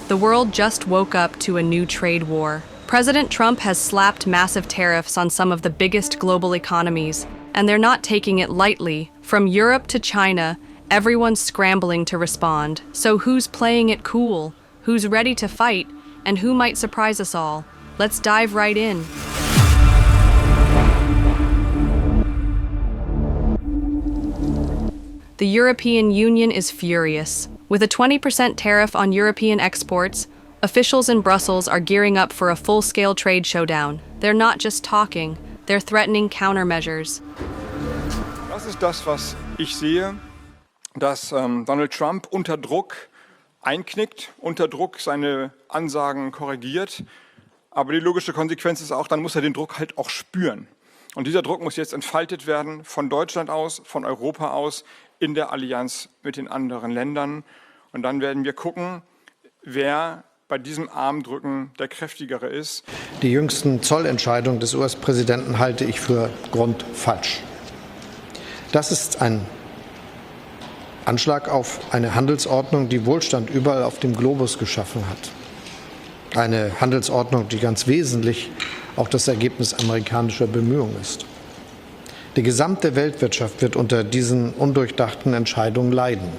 The world just woke up to a new trade war. President Trump has slapped massive tariffs on some of the biggest global economies, and they're not taking it lightly. From Europe to China, everyone's scrambling to respond. So who's playing it cool? Who's ready to fight? And who might surprise us all? Let's dive right in. The European Union is furious. With a 20% tariff on European exports, officials in Brussels are gearing up for a full-scale trade showdown. They're not just talking, they're threatening countermeasures. Das ist das, was ich sehe, dass Donald Trump unter Druck einknickt, unter Druck seine Ansagen korrigiert. Aber die logische Konsequenz ist auch, dann muss er den Druck halt auch spüren. Und dieser Druck muss jetzt entfaltet werden von Deutschland aus, von Europa aus, in der Allianz mit den anderen Ländern. Und dann werden wir gucken, wer bei diesem Armdrücken der Kräftigere ist. Die jüngsten Zollentscheidungen des US-Präsidenten halte ich für grundfalsch. Das ist ein Anschlag auf eine Handelsordnung, die Wohlstand überall auf dem Globus geschaffen hat. Eine Handelsordnung, die ganz wesentlich auch das Ergebnis amerikanischer Bemühungen ist. Die gesamte Weltwirtschaft wird unter diesen undurchdachten Entscheidungen leiden.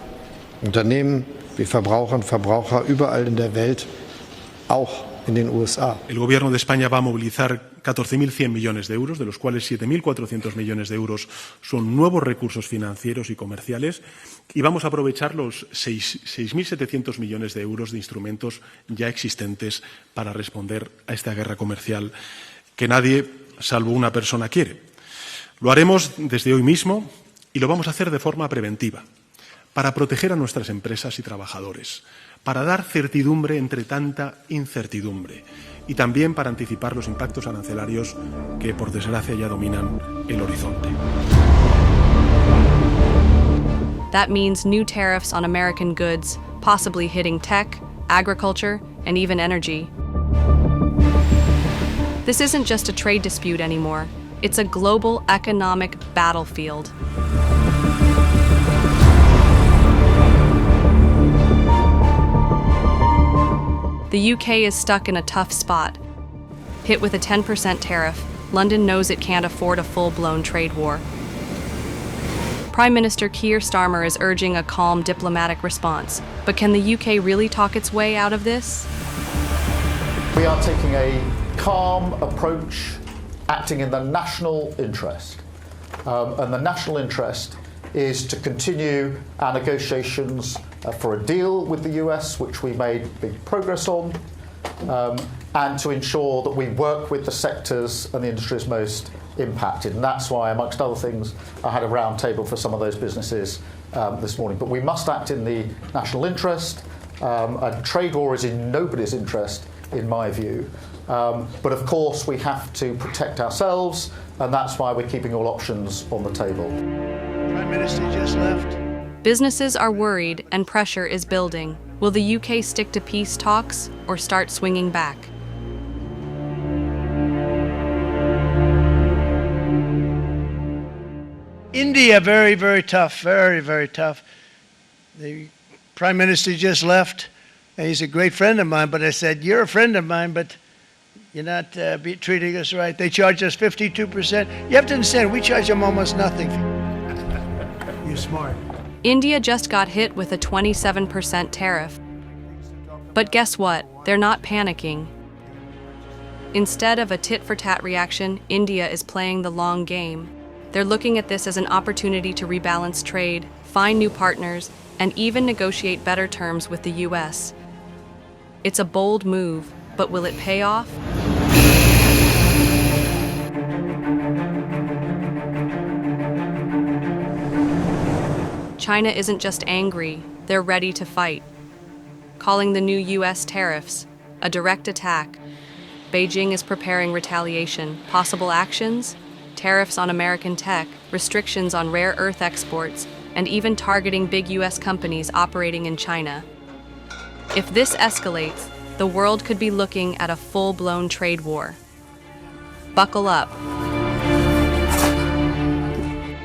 Unternehmen wie Verbraucherinnen und Verbraucher überall in der Welt, auch in den USA. El gobierno de España va a movilizar 14.100 millones de euros, de los cuales 7.400 millones de euros son nuevos recursos financieros y comerciales, y vamos a aprovechar los 6.700 millones de euros de instrumentos ya existentes para responder a esta guerra comercial que nadie, salvo una persona, quiere. Lo haremos desde hoy mismo y lo vamos a hacer de forma preventiva, para proteger a nuestras empresas y trabajadores, para dar certidumbre entre tanta incertidumbre y también para anticipar los impactos arancelarios que, por desgracia, ya dominan el horizonte. That means new tariffs on American goods, possibly hitting tech, agriculture, and even energy. This isn't just a trade dispute anymore. It's a global economic battlefield. The UK is stuck in a tough spot. Hit with a 10% tariff, London knows it can't afford a full-blown trade war. Prime Minister Keir Starmer is urging a calm diplomatic response. But can the UK really talk its way out of this? We are taking a calm approach, acting in the national interest. And the national interest is to continue our negotiations for a deal with the US, which we made big progress on, and to ensure that we work with the sectors and the industries most impacted. And that's why, amongst other things, I had a round table for some of those businesses this morning. But we must act in the national interest. A trade war is in nobody's interest, in my view. But of course, we have to protect ourselves, and that's why we're keeping all options on the table. Prime Minister just left. Businesses are worried and pressure is building. Will the UK stick to peace talks or start swinging back? India, very, very tough, very, very tough. The Prime Minister just left. He's a great friend of mine, but I said, you're a friend of mine, but you're not treating us right. They charge us 52%. You have to understand, we charge them almost nothing. You're smart. India just got hit with a 27% tariff. But guess what? They're not panicking. Instead of a tit-for-tat reaction, India is playing the long game. They're looking at this as an opportunity to rebalance trade, find new partners, and even negotiate better terms with the US. It's a bold move, but will it pay off? China isn't just angry, they're ready to fight. Calling the new US tariffs a direct attack, Beijing is preparing retaliation. Possible actions? Tariffs on American tech, restrictions on rare earth exports, and even targeting big US companies operating in China. If this escalates, the world could be looking at a full-blown trade war. Buckle up.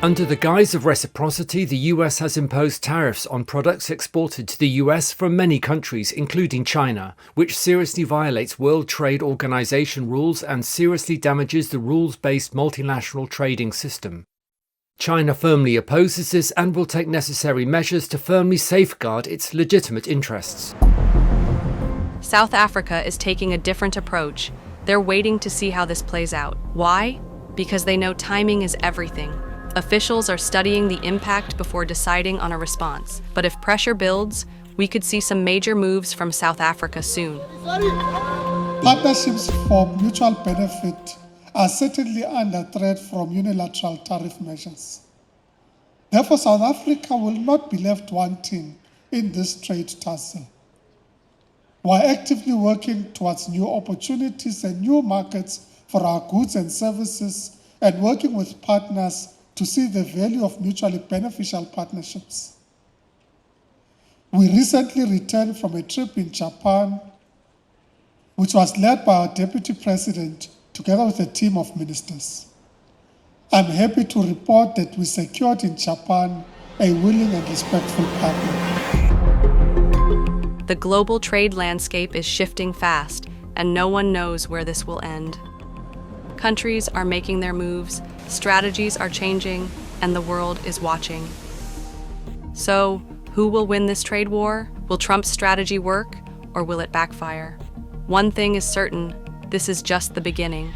Under the guise of reciprocity, the US has imposed tariffs on products exported to the US from many countries, including China, which seriously violates World Trade Organization rules and seriously damages the rules-based multilateral trading system. China firmly opposes this and will take necessary measures to firmly safeguard its legitimate interests. South Africa is taking a different approach. They're waiting to see how this plays out. Why? Because they know timing is everything. Officials are studying the impact before deciding on a response. But if pressure builds, we could see some major moves from South Africa soon. Partnerships for mutual benefit are certainly under threat from unilateral tariff measures. Therefore, South Africa will not be left wanting in this trade tussle. We are actively working towards new opportunities and new markets for our goods and services, and working with partners to see the value of mutually beneficial partnerships. We recently returned from a trip in Japan, which was led by our Deputy President together with a team of ministers. I'm happy to report that we secured in Japan a willing and respectful partner. The global trade landscape is shifting fast, and no one knows where this will end. Countries are making their moves, strategies are changing, and the world is watching. So, who will win this trade war? Will Trump's strategy work, or will it backfire? One thing is certain, this is just the beginning.